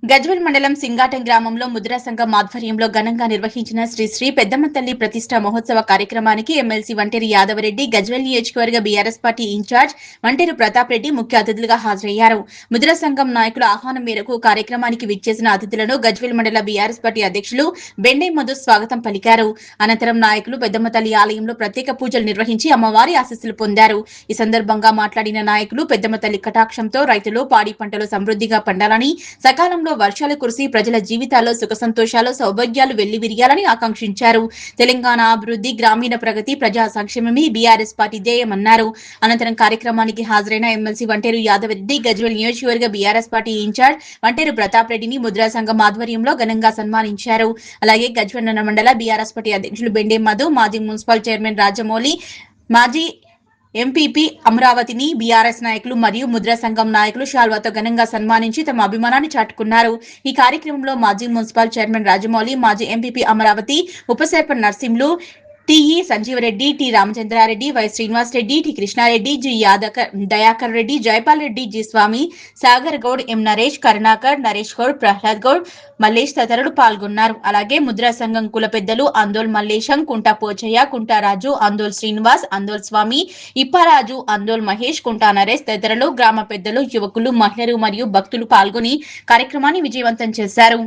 గజ్వేల్ మండలం సింగాటం గ్రామంలో ముద్రా సంఘం ఆధ్వర్యంలో ఘనంగా నిర్వహించిన శ్రీ పెద్దమ్మ తల్లి ప్రతిష్ట మహోత్సవ కార్యక్రమానికి ఎమ్మెల్సీ వంటేరు యాదవరెడ్డి, గజ్వేల్ నియోజకవర్గ BRS party incharge Vanteru Pratap Reddy ముఖ్య అతిథులుగా హాజరయ్యారు. ముద్రా సంఘం నాయకుల ఆహ్వానం మేరకు కార్యక్రమానికి విచ్చేసిన అతిథులను గజ్వేల్ మండల బీఆర్ఎస్ పార్టీ అధ్యక్షులు బెండే మధు స్వాగతం పలికారు. అనంతరం నాయకులు పెద్దమ్మ తల్లి ఆలయంలో ప్రత్యేక పూజలు నిర్వహించి అమ్మవారి ఆశీస్సులు పొందారు. ఈ సందర్భంగా మాట్లాడిన నాయకులు పెద్దమ్మ తల్లి కటాక్షంతో రైతులు పాడి పంటలు సమృద్ధిగా పండాలని, సకాలంలో వర్షాలు కురిసి ప్రజల జీవితాల్లో సుఖ సంతోషాలు సౌభాగ్యాలు వెల్లివిరియాలని ఆకాంక్షించారు. తెలంగాణ అభివృద్ధి, గ్రామీణ ప్రగతి, ప్రజా సంక్షేమమే బీఆర్ఎస్ పార్టీ ధ్యేయమన్నారు. అనంతరం కార్యక్రమానికి హాజరైన ఎమ్మెల్సీ వంటేరు యాదవరెడ్డి, గజ్వేల్ నియోజకవర్గ BRS party incharge Vanteru Pratap రెడ్డిని ముద్రా సంఘం ఆధ్వర్యంలో ఘనంగా సన్మానించారు. అలాగే గజ్వేల్ మండల బీఆర్ఎస్ పార్టీ అధ్యక్షులు బెండే మధు, మాజీ మున్సిపల్ చైర్మన్ రాజమౌళి, మాజీ ఎంపీపీ అమరావతిని బీఆర్ఎస్ నాయకులు మరియు ముద్రా సంఘం నాయకులు శాల్వాతో ఘనంగా సన్మానించి తమ అభిమానాన్ని చాటుకున్నారు. ఈ కార్యక్రమంలో మాజీ మున్సిపల్ చైర్మన్ రాజమౌళి, మాజీ ఎంపీపీ అమరావతి, ఉప sarpanch Narsimhulu, T E Sanjeevareddy, T Ramachandrareddy, Y Srinivas Reddy, T Krishnareddy, G Dayakar Reddy, Jaipal Reddy, G Swamy, Sagar Goud, M Naresh, Karunakar, Naresh Goud, Prahlad Goud, Mallesh తదితరులు పాల్గొన్నారు. అలాగే ముద్రా సంఘం కుల పెద్దలు అందోల్ మల్లేశం, కుంటా పోచయ్య, కుంటా రాజు, అందోల్ శ్రీనివాస్, అందోల్ స్వామి, ఇప్పారాజు, అందోల్ మహేష్, కుంటా నరేష్ తదితరులు, గ్రామ పెద్దలు, యువకులు, మహిళలు మరియు భక్తులు పాల్గొని కార్యక్రమాన్ని విజయవంతం చేశారు.